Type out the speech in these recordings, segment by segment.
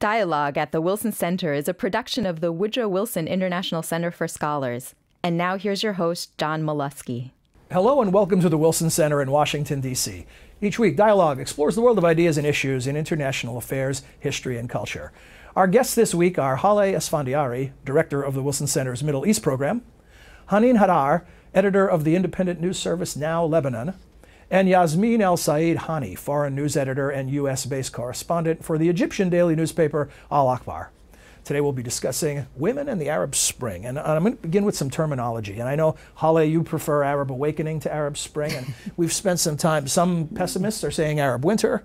Dialogue at the Wilson Center is a production of the Woodrow Wilson International Center for Scholars. And now here's your host, John Molesky. Hello and welcome to the Wilson Center in Washington, D.C. Each week, Dialogue explores the world of ideas and issues in international affairs, history, and culture. Our guests this week are Haleh Esfandiari, director of the Wilson Center's Middle East program, Hanin Hadar, editor of the independent news service Now Lebanon, and Yasmin El-Said Hani, foreign news editor and U.S.-based correspondent for the Egyptian daily newspaper Al Akhbar. Today we'll be discussing women and the Arab Spring, and I'm going to begin with some terminology. And I know, Haleh, you prefer Arab awakening to Arab Spring, and we've spent some time, some pessimists are saying Arab winter.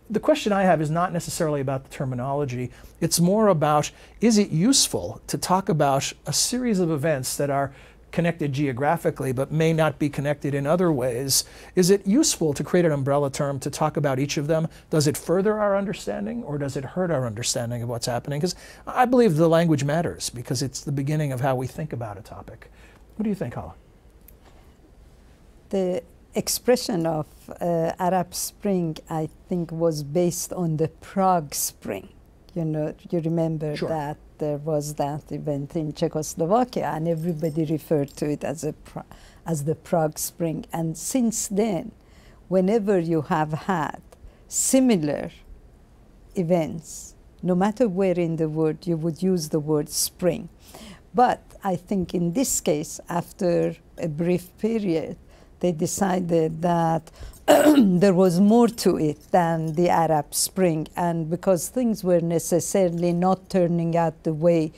The question I have is not necessarily about the terminology. It's more about, is it useful to talk about a series of events that are connected geographically but may not be connected in other ways? Is it useful to create an umbrella term to talk about each of them? Does it further our understanding or does it hurt our understanding of what's happening? Because I believe the language matters because it's the beginning of how we think about a topic. What do you think, Haleh? The expression of Arab Spring, I think, was based on the Prague Spring. You know, you remember Sure. that there was that event in Czechoslovakia, and everybody referred to it as the Prague Spring. And since then, whenever you have had similar events, no matter where in the world, you would use the word spring. But I think in this case, after a brief period, they decided that there was more to it than the Arab Spring, and because things were necessarily not turning out the way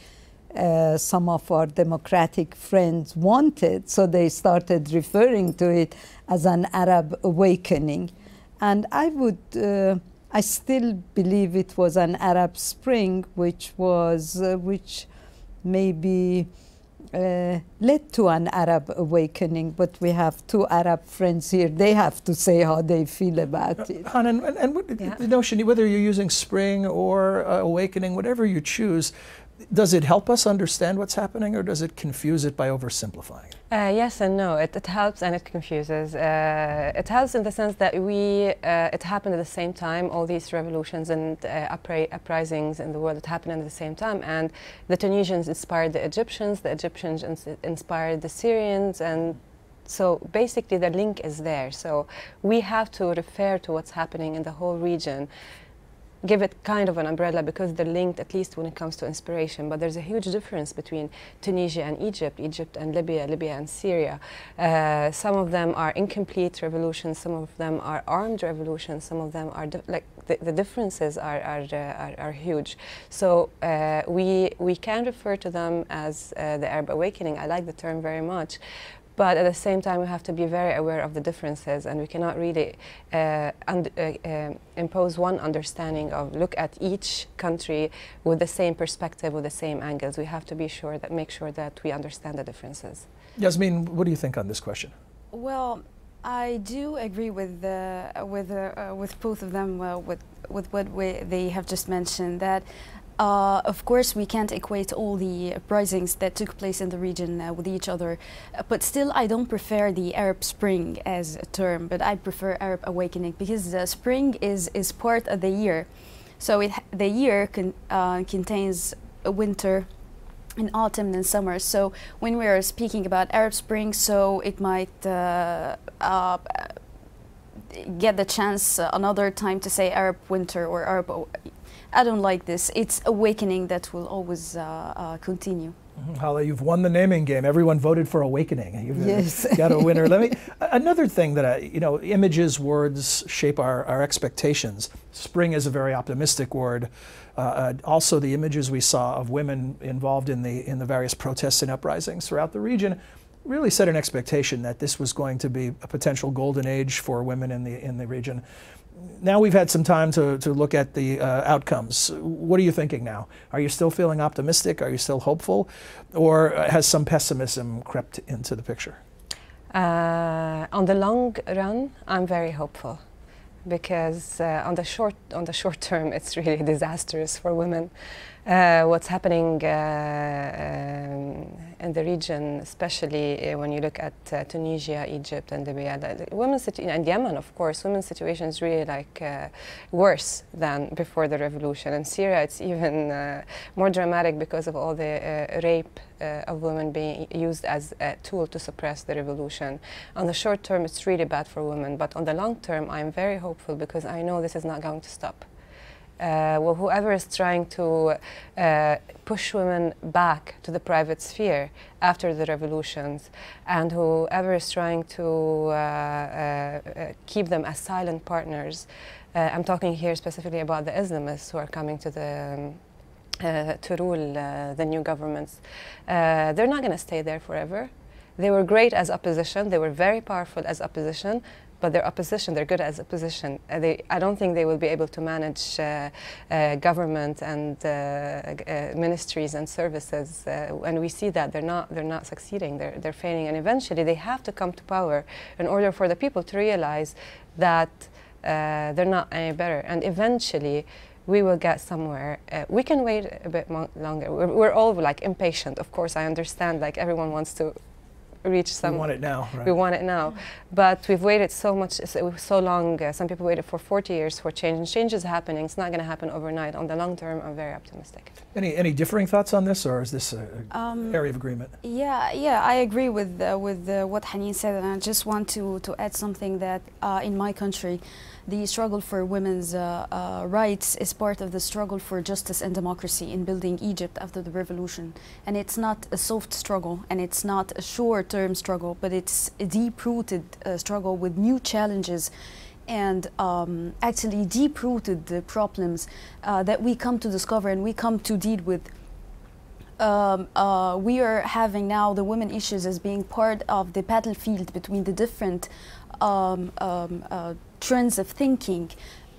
some of our democratic friends wanted, so they started referring to it as an Arab awakening. And I still believe it was an Arab Spring, which maybe led to an Arab awakening, but we have two Arab friends here. They have to say how they feel about it. Hanan, and the notion, whether you're using spring or awakening, whatever you choose, does it help us understand what's happening or does it confuse it by oversimplifying it? Yes and no. It helps and it confuses. It helps in the sense that it happened at the same time, all these revolutions and uprisings in the world, it happened at the same time, and the Tunisians inspired the Egyptians inspired the Syrians, and so basically the link is there. So we have to refer to what's happening in the whole region, give it kind of an umbrella because they're linked, at least when it comes to inspiration. But there's a huge difference between Tunisia and Egypt, Egypt and Libya, Libya and Syria. Some of them are incomplete revolutions, some of them are armed revolutions, some of them are the differences are huge. So we can refer to them as the Arab awakening. I like the term very much. But at the same time, we have to be very aware of the differences, and we cannot really impose one understanding of look at each country with the same perspective, with the same angles. We have to be sure that make sure that we understand the differences. Yasmin, what do you think on this question? Well, I do agree with both of them, with what they have just mentioned, that of course, we can't equate all the uprisings that took place in the region with each other, but still I don't prefer the Arab Spring as a term, but I prefer Arab awakening because the spring is part of the year. So the year contains a winter, an autumn and summer. So when we are speaking about Arab Spring, so it might get the chance another time to say Arab winter or Arab. I don't like this. It's awakening that will always continue. Haleh, you've won the naming game. Everyone voted for awakening. You've Yes. got a winner. Another thing that images, words shape our expectations. Spring is a very optimistic word. Also, the images we saw of women involved in the various protests and uprisings throughout the region really set an expectation that this was going to be a potential golden age for women in the region. Now we've had some time to look at the outcomes. What are you thinking now? Are you still feeling optimistic? Are you still hopeful? Or has some pessimism crept into the picture? On the long run, I'm very hopeful because on the short term, it's really disastrous for women. what's happening in the region, especially when you look at Tunisia, Egypt, and Libya, and Yemen, of course, women's situation is really like worse than before the revolution. In Syria, it's even more dramatic because of all the rape of women being used as a tool to suppress the revolution. On the short term, it's really bad for women, but on the long term, I'm very hopeful because I know this is not going to stop. Well, whoever is trying to push women back to the private sphere after the revolutions, and whoever is trying to keep them as silent partners, I'm talking here specifically about the Islamists who are coming to the to rule the new governments. They're not going to stay there forever. They were great as opposition. They were very powerful as opposition. But they're opposition, they're good as opposition. I don't think they will be able to manage government and ministries and services. And we see that they're not succeeding. They're failing, and eventually they have to come to power in order for the people to realize that they're not any better. And eventually, we will get somewhere. We can wait a bit longer. We're all like impatient. Of course, I understand. Like everyone wants to reach some. We want it now, right? We want it now, but we've waited so long. Some people waited for 40 years for change, and change is happening. It's not going to happen overnight. On the long term, I'm very optimistic. Any differing thoughts on this, or is this an area of agreement? Yeah, I agree with what Haneen said, and I just want to add something that in my country, the struggle for women's rights is part of the struggle for justice and democracy in building Egypt after the revolution. And it's not a soft struggle, and it's not a short-term struggle, but it's a deep-rooted struggle with new challenges and actually deep-rooted problems that we come to discover and we come to deal with. We are having now the women issues as being part of the battlefield between the different trends of thinking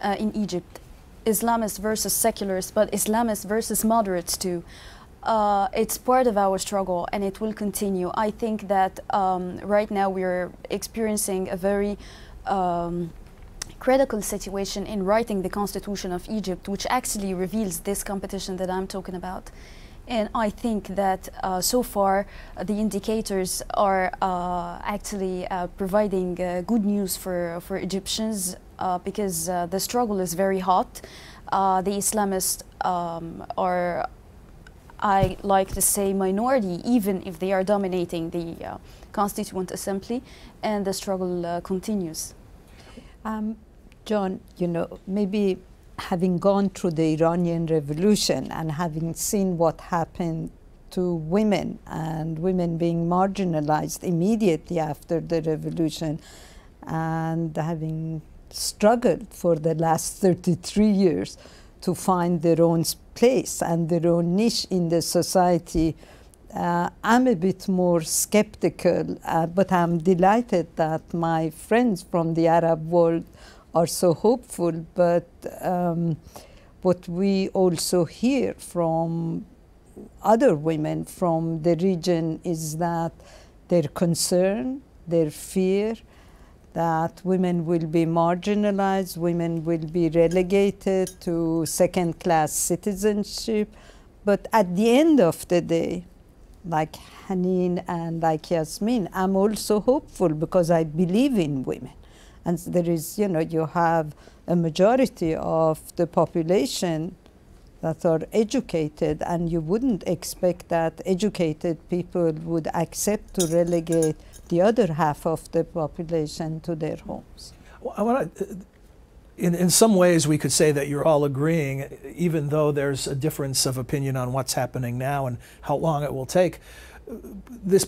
in Egypt, Islamists versus secularists, but Islamists versus moderates too. It's part of our struggle, and it will continue. I think that right now we are experiencing a very critical situation in writing the Constitution of Egypt, which actually reveals this competition that I'm talking about. And I think that so far the indicators are actually providing good news for Egyptians because the struggle is very hot. The Islamists are, I like to say, minority, even if they are dominating the Constituent Assembly, and the struggle continues. John, you know, maybe having gone through the Iranian Revolution and having seen what happened to women and women being marginalized immediately after the revolution, and having struggled for the last 33 years to find their own place and their own niche in the society, I'm a bit more skeptical, but I'm delighted that my friends from the Arab world are so hopeful. But what we also hear from other women from the region is that their concern, their fear that women will be marginalized, women will be relegated to second-class citizenship. But at the end of the day, like Haneen and like Yasmin, I'm also hopeful because I believe in women. And there is, you know, you have a majority of the population that are educated, and you wouldn't expect that educated people would accept to relegate the other half of the population to their homes. Well, I want to, in some ways we could say that you're all agreeing, even though there's a difference of opinion on what's happening now and how long it will take.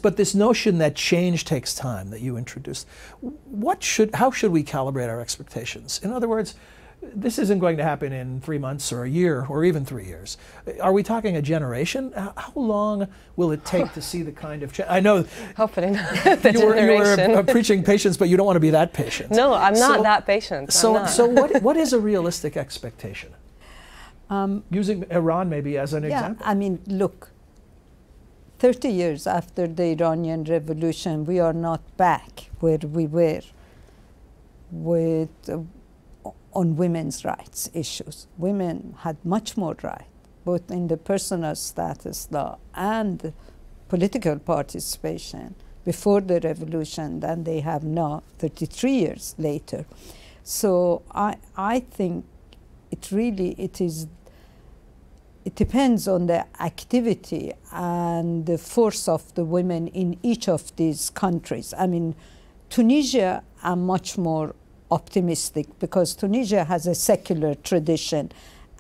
But this notion that change takes time that you introduced, how should we calibrate our expectations? In other words, this isn't going to happen in 3 months or a year or even 3 years. Are we talking a generation? How long will it take to see the kind of change? I know hopefully not you were preaching patience, but you don't want to be that patient. No, I'm not that patient. So what is a realistic expectation? Using Iran maybe as an example. I mean, look, 30 years after the Iranian Revolution, we are not back where we were with on women's rights issues. Women had much more right. both in the personal status law and political participation before the revolution than they have now, 33 years later. So I think it depends on the activity and the force of the women in each of these countries. I mean, Tunisia, I'm much more optimistic because Tunisia has a secular tradition.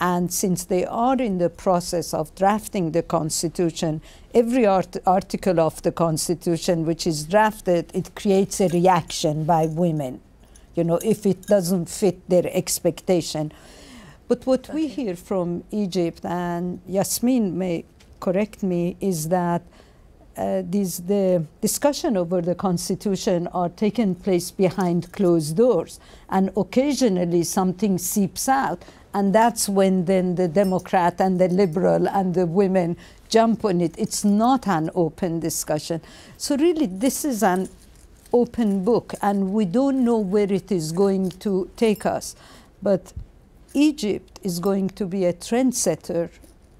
And since they are in the process of drafting the constitution, every article of the constitution which is drafted, it creates a reaction by women, you know, if it doesn't fit their expectation. But what we hear from Egypt, and Yasmin may correct me, is that the discussion over the constitution are taking place behind closed doors, and occasionally something seeps out, and that's when then the Democrat and the liberal and the women jump on it. It's not an open discussion. So really this is an open book, and we don't know where it is going to take us. But Egypt is going to be a trendsetter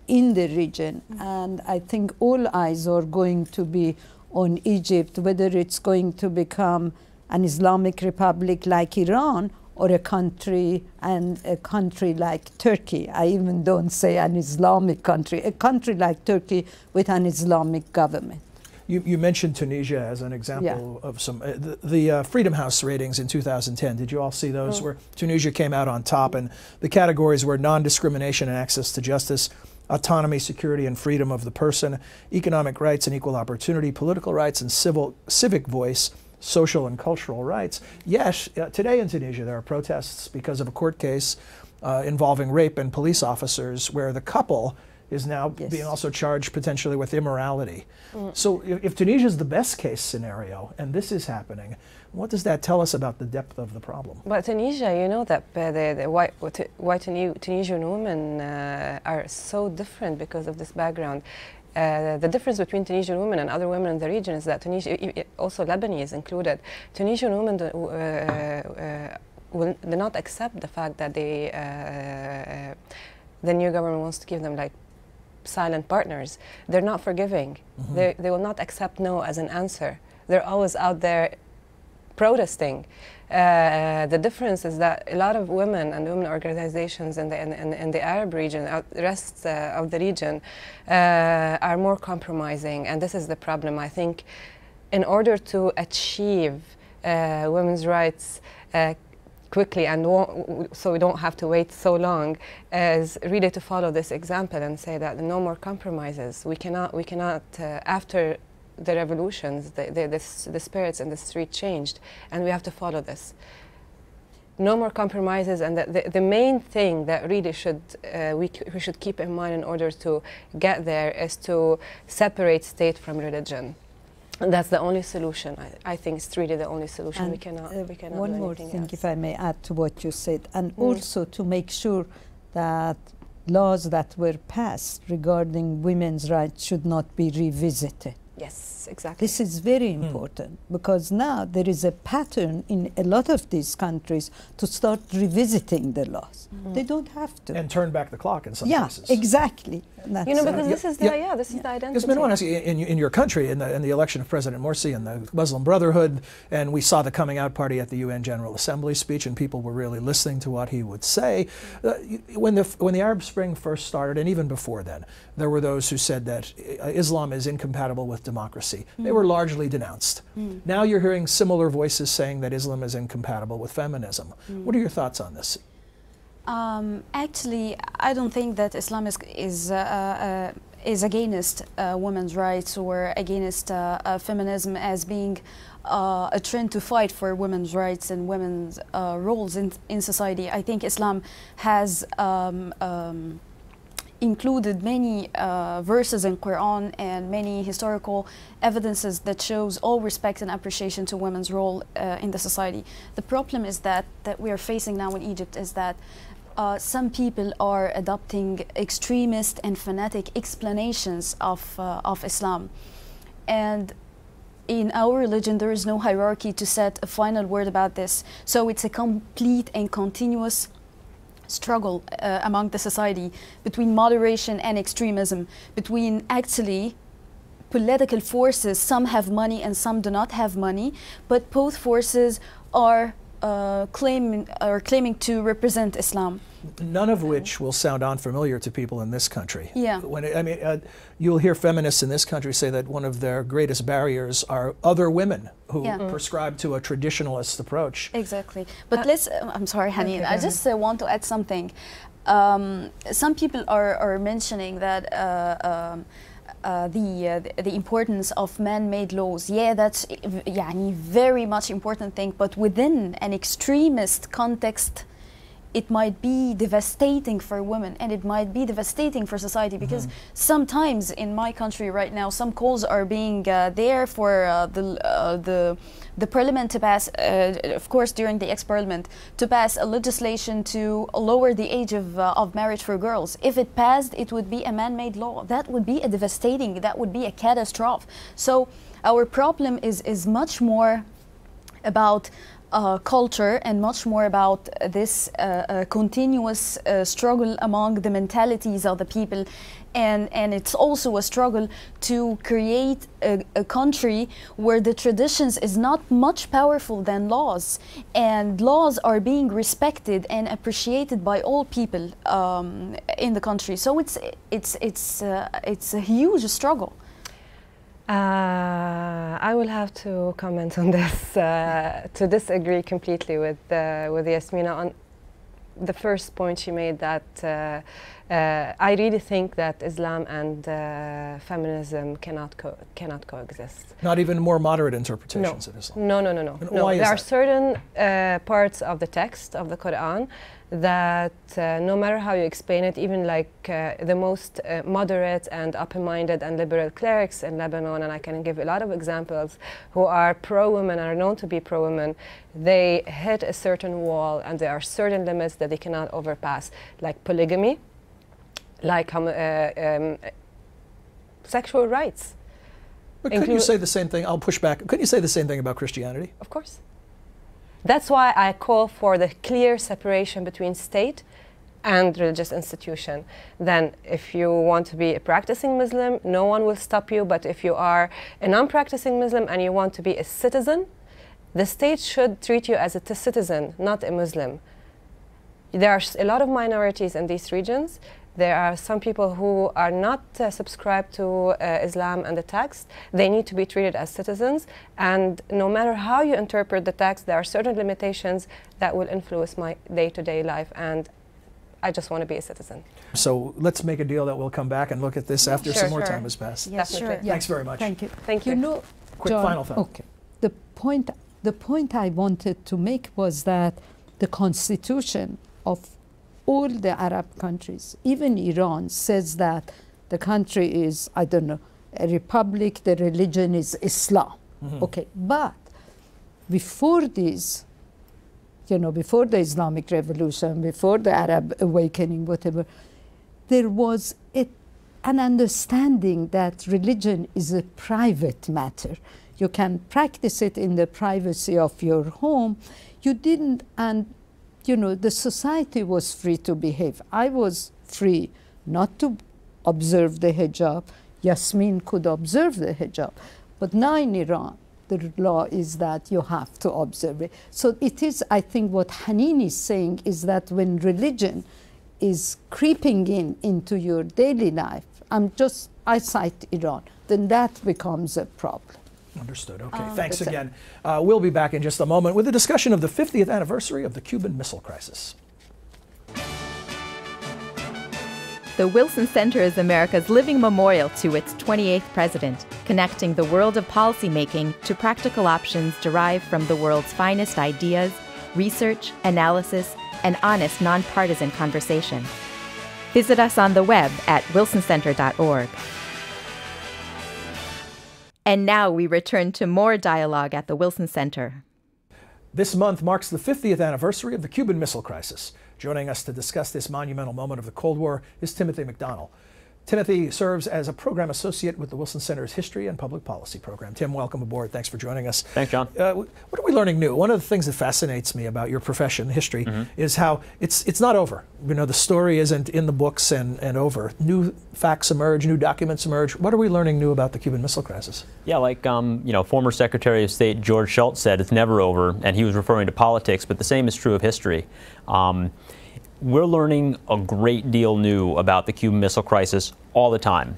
in the region, and I think all eyes are going to be on Egypt, whether it's going to become an Islamic republic like Iran or a country like Turkey. I even don't say an Islamic country, a country like Turkey with an Islamic government. You mentioned Tunisia as an example of some, the Freedom House ratings in 2010. Did you all see those where Tunisia came out on top, and the categories were non-discrimination and access to justice, autonomy, security, and freedom of the person, economic rights and equal opportunity, political rights and civic voice, social and cultural rights. Yes, today in Tunisia there are protests because of a court case involving rape and police officers where the couple is now being also charged potentially with immorality. So if Tunisia is the best case scenario and this is happening, what does that tell us about the depth of the problem? But Tunisia, you know that the white Tunisian women are so different because of this background. The difference between Tunisian women and other women in the region is that Tunisia, also Lebanese included, Tunisian women will not accept the fact that the new government wants to give them like silent partners. They're not forgiving. They will not accept no as an answer. They're always out there protesting. The difference is that a lot of women and women organizations in the Arab region, the rest of the region, are more compromising, and this is the problem. I think in order to achieve women's rights quickly and so we don't have to wait so long, is really to follow this example and say that no more compromises. We cannot after the revolutions, the spirits in the street changed, and we have to follow this. No more compromises, and the main thing that really we should keep in mind in order to get there is to separate state from religion. And that's the only solution. I think it's really the only solution. And we cannot one do more anything thing, else. if I may add to what you said, and also to make sure that laws that were passed regarding women's rights should not be revisited. Yes, exactly. This is very important because now there is a pattern in a lot of these countries to start revisiting the laws. They don't have to. And turn back the clock in some cases. Yeah, exactly. That's You know, because this is the this is the identity. Because I want to ask you, in your country, in the election of President Morsi and the Muslim Brotherhood, and we saw the coming out party at the UN General Assembly speech, and people were really listening to what he would say. When the Arab Spring first started, and even before then, there were those who said that Islam is incompatible with democracy. They were largely denounced. Now you're hearing similar voices saying that Islam is incompatible with feminism. What are your thoughts on this? Actually, I don't think that Islam is against women's rights or against feminism as being a trend to fight for women's rights and women's roles in society. I think Islam has included many verses in Quran and many historical evidences that shows all respect and appreciation to women's role in the society. The problem is that we are facing now in Egypt is that some people are adopting extremist and fanatic explanations of Islam. And in our religion, there is no hierarchy to set a final word about this. So it's a complete and continuous struggle among the society between moderation and extremism, between actually political forces. Some have money and some do not have money, but both forces are claiming to represent Islam. None of which will sound unfamiliar to people in this country. Yeah. You'll hear feminists in this country say that one of their greatest barriers are other women who prescribe to a traditionalist approach. Exactly. But I'm sorry, Haneen, I just want to add something. Some people are mentioning that the importance of man-made laws. Yeah, that's very much important thing, but within an extremist context, it might be devastating for women and it might be devastating for society, because sometimes in my country right now, some calls are being there for the parliament to pass, of course during the ex-parliament, to pass a legislation to lower the age of marriage for girls. If it passed, it would be a man-made law. That would be that would be a catastrophe. So our problem is much more about culture and much more about this continuous struggle among the mentalities of the people, and it's also a struggle to create a country where the traditions is not much powerful than laws, and laws are being respected and appreciated by all people in the country. So it's a huge struggle. I will have to comment on this, to disagree completely with Yasmina on the first point she made, that I really think that Islam and feminism cannot coexist. Not even more moderate interpretations of Islam? No. Why is there are that? certain parts of the text of the Quran that no matter how you explain it, even like the most moderate and open-minded and liberal clerics in Lebanon, and I can give a lot of examples, who are pro-women, are known to be pro-women, they hit a certain wall and there are certain limits that they cannot overpass, like polygamy, like sexual rights. But couldn't you say the same thing? I'll push back. Couldn't you say the same thing about Christianity? Of course. That's why I call for the clear separation between state and religious institution. Then if you want to be a practicing Muslim, no one will stop you, but if you are a non-practicing Muslim and you want to be a citizen, the state should treat you as a citizen, not a Muslim. There are a lot of minorities in these regions. There are some people who are not subscribed to Islam and the text. They need to be treated as citizens, and no matter how you interpret the text, there are certain limitations that will influence my day-to-day life, and I just want to be a citizen. So let's make a deal that we'll come back and look at this after some more time has passed. Yes, sure. Thanks very much. Thank you. Thank you. You know, Quick John, final thought. Okay. The point I wanted to make was that the constitution of all the Arab countries, even Iran, says that the country is, I don't know, a republic, the religion is Islam. Okay, but before this, before the Islamic Revolution, before the Arab awakening, whatever, there was an understanding that religion is a private matter. You can practice it in the privacy of your home. You didn't, and the society was free to behave. I was free not to observe the hijab. Yasmin could observe the hijab. But now in Iran, the law is that you have to observe it. So it is, I think, what Haneen is saying is that when religion is creeping into your daily life, I cite Iran, then that becomes a problem. Understood. Okay, thanks again. We'll be back in just a moment with a discussion of the 50th anniversary of the Cuban Missile Crisis. The Wilson Center is America's living memorial to its 28th president, connecting the world of policymaking to practical options derived from the world's finest ideas, research, analysis, and honest, nonpartisan conversation. Visit us on the web at wilsoncenter.org. And now we return to more dialogue at the Wilson Center. This month marks the 50th anniversary of the Cuban Missile Crisis. Joining us to discuss this monumental moment of the Cold War is Timothy McDonnell. Timothy serves as a program associate with the Wilson Center's History and Public Policy program. Tim, welcome aboard. Thanks for joining us. Thanks, John. What are we learning new? One of the things that fascinates me about your profession, history, is how it's not over. You know, the story isn't in the books and over. New facts emerge, new documents emerge. What are we learning new about the Cuban Missile Crisis? Yeah, like former Secretary of State George Shultz said, it's never over, and he was referring to politics, but the same is true of history. We're learning a great deal new about the Cuban Missile Crisis all the time.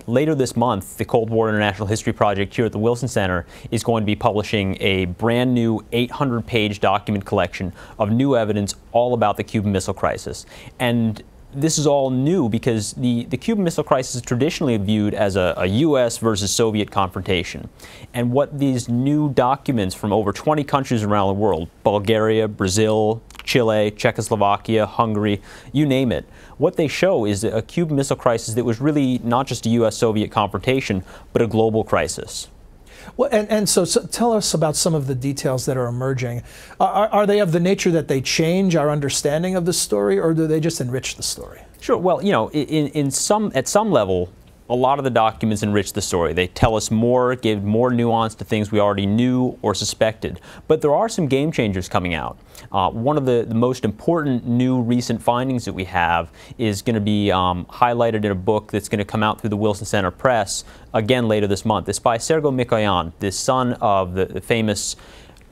Later this month, the Cold War International History Project here at the Wilson Center is going to be publishing a brand new 800-page document collection of new evidence all about the Cuban Missile Crisis. And this is all new because the Cuban Missile Crisis is traditionally viewed as a U.S. versus Soviet confrontation. And what these new documents from over 20 countries around the world, Bulgaria, Brazil, Chile, Czechoslovakia, Hungary, you name it, what they show is a Cuban Missile Crisis that was really not just a U.S.-Soviet confrontation, but a global crisis. Well, and so tell us about some of the details that are emerging. Are they of the nature that they change our understanding of the story, or do they just enrich the story? Sure. Well, you know, at some level, a lot of the documents enrich the story. They tell us more, give more nuance to things we already knew or suspected. But there are some game changers coming out. One of the most important new recent findings that we have is going to be highlighted in a book that's going to come out through the Wilson Center Press again later this month. It's by Sergei Mikoyan, the son of the famous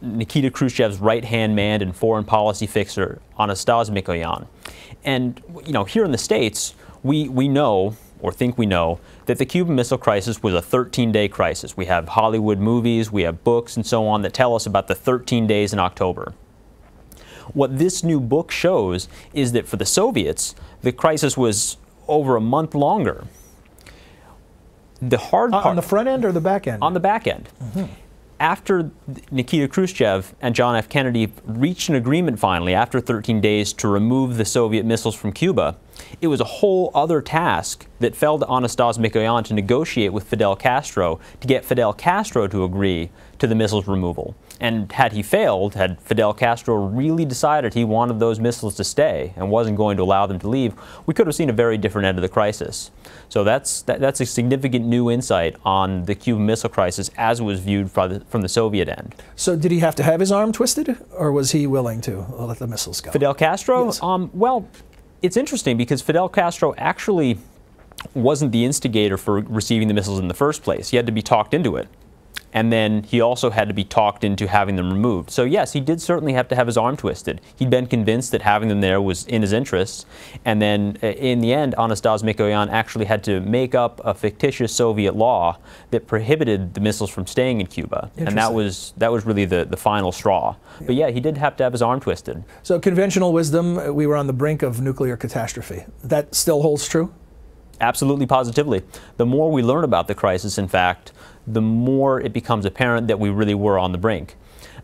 Nikita Khrushchev's right-hand man and foreign policy fixer, Anastas Mikoyan. And, you know, here in the States, we know, or think we know, that the Cuban Missile Crisis was a 13-day crisis. We have Hollywood movies, we have books and so on that tell us about the 13 days in October. What this new book shows is that for the Soviets, the crisis was over a month longer. The hard part... On the front end or the back end? On the back end. After Nikita Khrushchev and John F. Kennedy reached an agreement finally after 13 days to remove the Soviet missiles from Cuba, it was a whole other task that fell to Anastas Mikoyan to negotiate with Fidel Castro to get Fidel Castro to agree to the missiles removal. And had he failed, had Fidel Castro really decided he wanted those missiles to stay and wasn't going to allow them to leave, we could have seen a very different end of the crisis. So that's a significant new insight on the Cuban Missile Crisis as it was viewed from the Soviet end. So did he have to have his arm twisted, or was he willing to let the missiles go? Fidel Castro? Yes. Well, it's interesting because Fidel Castro actually wasn't the instigator for receiving the missiles in the first place. He had to be talked into it. And then he also had to be talked into having them removed. So yes, he did certainly have to have his arm twisted. He'd been convinced that having them there was in his interests. And then in the end, Anastas Mikoyan actually had to make up a fictitious Soviet law that prohibited the missiles from staying in Cuba. And that was really the final straw. Yeah. But yeah, he did have to have his arm twisted. So conventional wisdom, we were on the brink of nuclear catastrophe. That still holds true? Absolutely, positively. The more we learn about the crisis, in fact, the more it becomes apparent that we really were on the brink.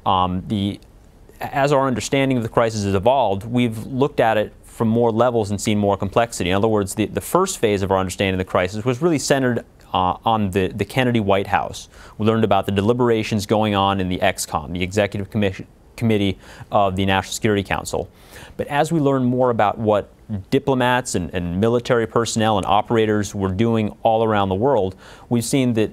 As our understanding of the crisis has evolved, we've looked at it from more levels and seen more complexity. In other words, the first phase of our understanding of the crisis was really centered on the Kennedy White House. We learned about the deliberations going on in the ExComm, the Executive Committee of the National Security Council. But as we learn more about what diplomats and military personnel and operators were doing all around the world, we've seen that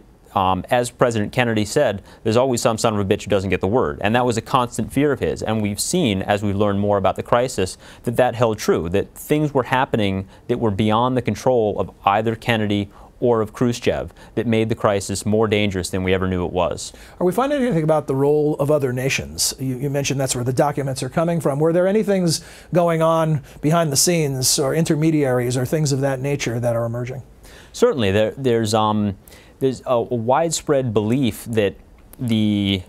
as President Kennedy said, there's always some son of a bitch who doesn't get the word. And that was a constant fear of his. And we've seen, as we've learned more about the crisis, that held true, that things were happening that were beyond the control of either Kennedy or of Khrushchev that made the crisis more dangerous than we ever knew it was. Are we finding anything about the role of other nations? You mentioned that's where the documents are coming from. Were there any things going on behind the scenes or intermediaries or things of that nature that are emerging? Certainly. There's a widespread belief that the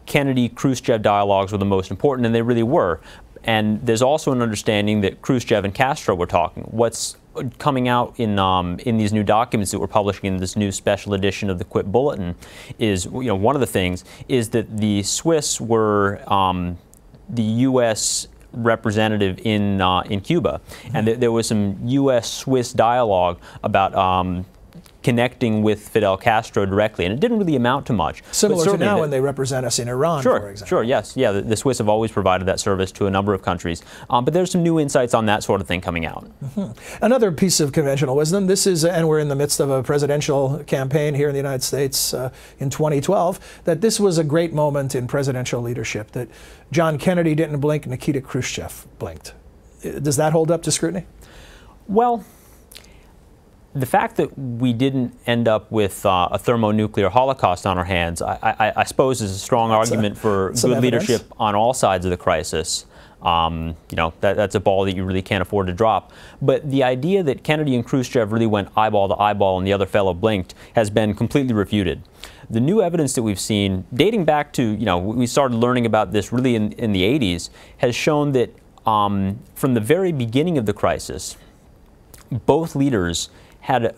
Kennedy-Khrushchev dialogues were the most important, and they really were. And there's also an understanding that Khrushchev and Castro were talking. What's coming out in these new documents that we're publishing in this new special edition of the Quip Bulletin is, one of the things is that the Swiss were the U.S. representative in Cuba, and there was some U.S.-Swiss dialogue about connecting with Fidel Castro directly, and it didn't really amount to much. Similar to now when they represent us in Iran, for example. Sure, yes. Yeah, the Swiss have always provided that service to a number of countries. But there's some new insights on that sort of thing coming out. Another piece of conventional wisdom, this is, and we're in the midst of a presidential campaign here in the United States in 2012, that this was a great moment in presidential leadership, that John Kennedy didn't blink, Nikita Khrushchev blinked. Does that hold up to scrutiny? Well, the fact that we didn't end up with a thermonuclear holocaust on our hands, I suppose, is a strong argument for good leadership on all sides of the crisis. You know, that's a ball that you really can't afford to drop. But the idea that Kennedy and Khrushchev really went eyeball to eyeball and the other fellow blinked has been completely refuted. The new evidence that we've seen, dating back to, you know, we started learning about this really in the 80s, has shown that from the very beginning of the crisis, both leaders had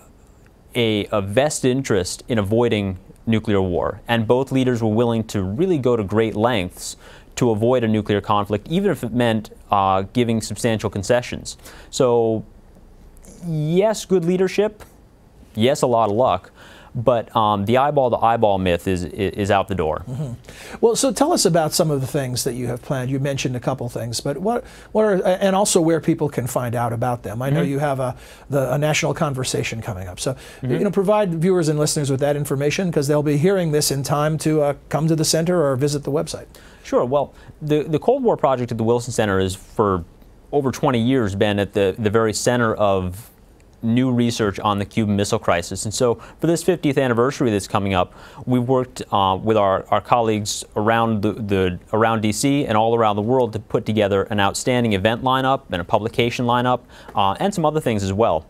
a vested interest in avoiding nuclear war, and both leaders were willing to really go to great lengths to avoid a nuclear conflict, even if it meant giving substantial concessions. So, yes, good leadership, yes, a lot of luck, but the eyeball-to-eyeball myth is out the door. Well, so tell us about some of the things that you have planned. You mentioned a couple things, but what are, and also where people can find out about them. I know you have a national conversation coming up, so you know, provide viewers and listeners with that information, because they'll be hearing this in time to come to the center or visit the website. Sure. Well, the Cold War Project at the Wilson Center has for over 20 years been at the very center of new research on the Cuban Missile Crisis. And so for this 50th anniversary that's coming up, we've worked with our colleagues around around D.C. and all around the world to put together an outstanding event lineup and a publication lineup and some other things as well.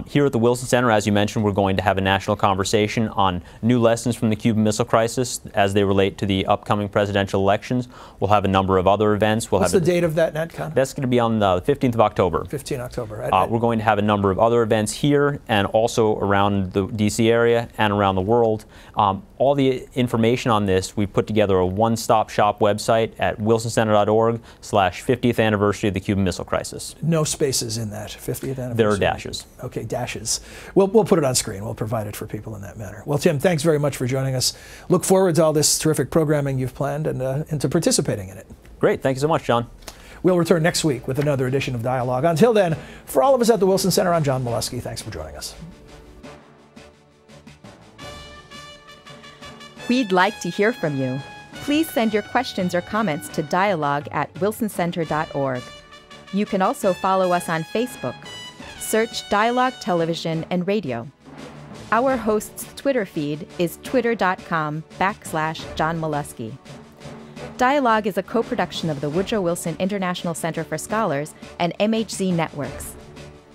Here at the Wilson Center, as you mentioned, we're going to have a national conversation on new lessons from the Cuban Missile Crisis as they relate to the upcoming presidential elections. We'll have a number of other events. What's the date of that NetCon? That's going to be on the 15th of October. 15th October, right. We're going to have a number of other events here and also around the D.C. area and around the world. All the information on this, we've put together a one-stop shop website at wilsoncenter.org/50th anniversary of the Cuban Missile Crisis. No spaces in that 50th anniversary? There are dashes. Okay, dashes. We'll put it on screen. We'll provide it for people in that manner. Well, Tim, thanks very much for joining us. Look forward to all this terrific programming you've planned and to participating in it. Great. Thank you so much, John. We'll return next week with another edition of Dialogue. Until then, for all of us at the Wilson Center, I'm John Milewski. Thanks for joining us. We'd like to hear from you. Please send your questions or comments to dialogue@wilsoncenter.org. You can also follow us on Facebook. Search Dialogue Television and Radio. Our host's Twitter feed is twitter.com/John Milewski. Dialogue is a co-production of the Woodrow Wilson International Center for Scholars and MHZ Networks.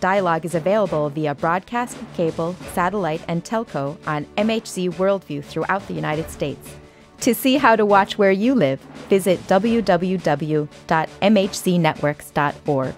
Dialogue is available via broadcast, cable, satellite, and telco on MHZ Worldview throughout the United States. To see how to watch where you live, visit www.mhznetworks.org.